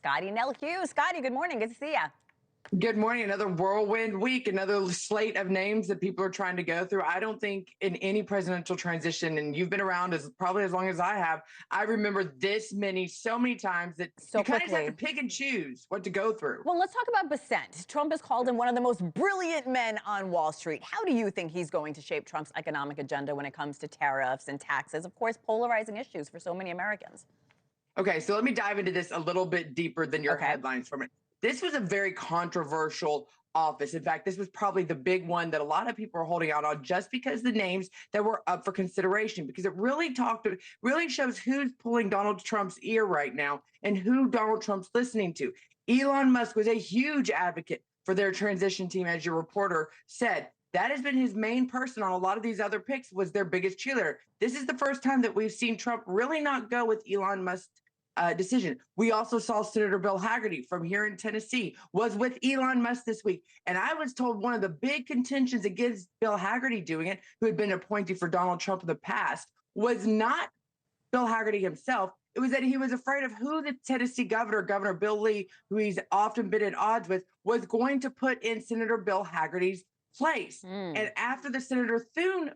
Scottie Nell Hughes. Scottie, good morning. Good to see you. Good morning. Another whirlwind week, another slate of names that people are trying to go through. I don't think in any presidential transition, and you've been around as probably as long as I have, I remember this many, so many times that you kind of have to pick and choose what to go through. Well, let's talk about Bessent. Trump has called him one of the most brilliant men on Wall Street. How do you think he's going to shape Trump's economic agenda when it comes to tariffs and taxes? Of course, polarizing issues for so many Americans. Okay, so let me dive into this a little bit deeper than your headlines from it. This was a very controversial office. In fact, this was probably the big one that a lot of people are holding out on just because the names that were up for consideration, because it really shows who's pulling Donald Trump's ear right now and who Donald Trump's listening to. Elon Musk was a huge advocate for their transition team, as your reporter said. That has been his main person on a lot of these other picks, was their biggest cheerleader. This is the first time that we've seen Trump really not go with Elon Musk's decision. We also saw Senator Bill Hagerty from here in Tennessee was with Elon Musk this week. And I was told one of the big contentions against Bill Hagerty doing it, who had been appointed for Donald Trump in the past, was not Bill Hagerty himself. It was that he was afraid of who the Tennessee governor, Governor Bill Lee, who he's often been at odds with, was going to put in Senator Bill Hagerty's place. And after the Senator Thune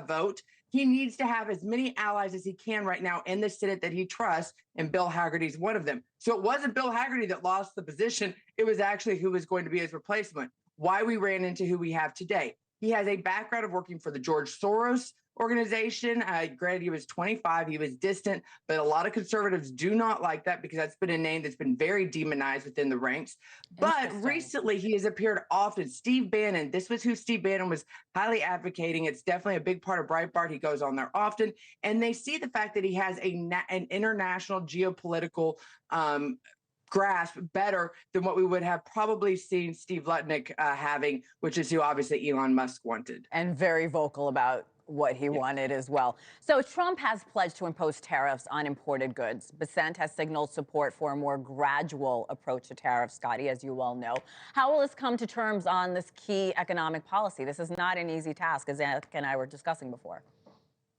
vote, he needs to have as many allies as he can right now in the Senate that he trusts, and Bill Hagerty's one of them. So it wasn't Bill Hagerty that lost the position. It was actually who was going to be his replacement. Why we ran into who we have today. He has a background of working for the George Soros organization. Granted, he was 25, he was distant, but a lot of conservatives do not like that because that's been a name that's been very demonized within the ranks. But recently, he has appeared often. Steve Bannon, this was who Steve Bannon was highly advocating. It's definitely a big part of Breitbart. He goes on there often, and they see the fact that he has an international geopolitical grasp better than what we would have probably seen Steve Lutnick having, which is who obviously Elon Musk wanted. And very vocal about what he wanted as well. So Trump has pledged to impose tariffs on imported goods. Bessent has signaled support for a more gradual approach to tariffs, Scottie, as you well know. How will this come to terms on this key economic policy? This is not an easy task, as Anna and I were discussing before.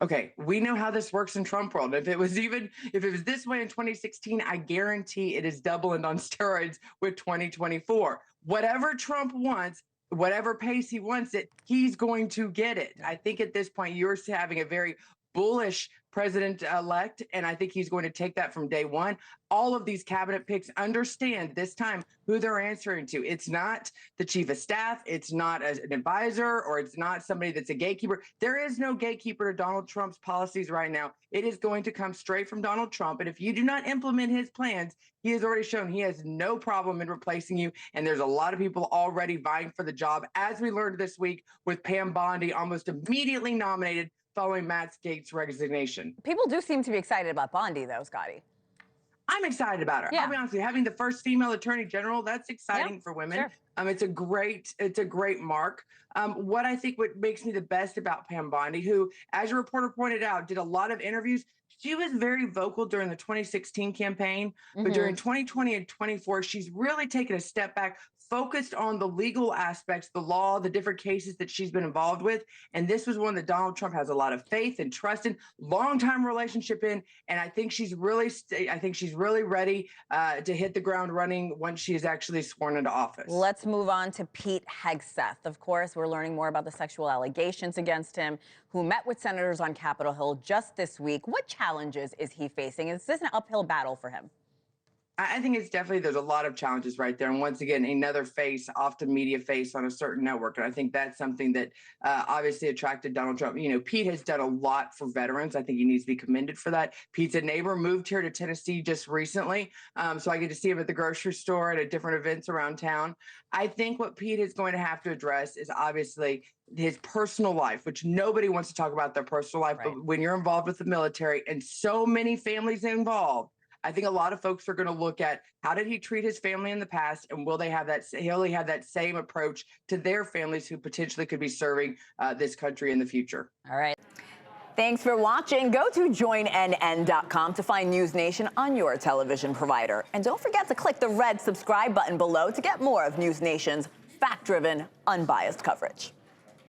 Okay, we know how this works in Trump world. If it was this way in 2016, I guarantee it is doubling on steroids with 2024. Whatever Trump wants, whatever pace he wants it, he's going to get it. I think at this point, you're having a very bullish president-elect, and I think he's going to take that from day one. All of these cabinet picks understand this time who they're answering to. It's not the chief of staff, it's not an advisor, or it's not somebody that's a gatekeeper. There is no gatekeeper to Donald Trump's policies right now. It is going to come straight from Donald Trump, and if you do not implement his plans, he has already shown he has no problem in replacing you, and there's a lot of people already vying for the job, as we learned this week with Pam Bondi almost immediately nominated following Matt Gaetz' resignation. People do seem to be excited about Bondi, though, Scottie. I'm excited about her. I'll be honest with you, having the first female attorney general, that's exciting for women. Sure. It's a great mark. What I think what makes me the best about Pam Bondi, who, as your reporter pointed out, did a lot of interviews. She was very vocal during the 2016 campaign, but during 2020 and 24, she's really taken a step back, focused on the legal aspects, the law, the different cases that she's been involved with. And this was one that Donald Trump has a lot of faith and trust in, long-time relationship in. And I think she's really ready to hit the ground running once she is actually sworn into office. Let's move on to Pete Hegseth. Of course, we're learning more about the sexual allegations against him, who met with senators on Capitol Hill just this week. What challenges is he facing? Is this an uphill battle for him? I think it's definitely, there's a lot of challenges right there. And once again, another face, often media face on a certain network. And I think that's something that obviously attracted Donald Trump. You know, Pete has done a lot for veterans. I think he needs to be commended for that. Pete's a neighbor, moved here to Tennessee just recently. So I get to see him at the grocery store and at different events around town. I think what Pete is going to have to address is obviously his personal life, which nobody wants to talk about their personal life. But when you're involved with the military and so many families involved, I think a lot of folks are going to look at how did he treat his family in the past, and will he have that same approach to their families who potentially could be serving this country in the future. All right. Thanks for watching. Go to joinnn.com to find NewsNation on your television provider. And don't forget to click the red subscribe button below to get more of NewsNation's fact-driven, unbiased coverage.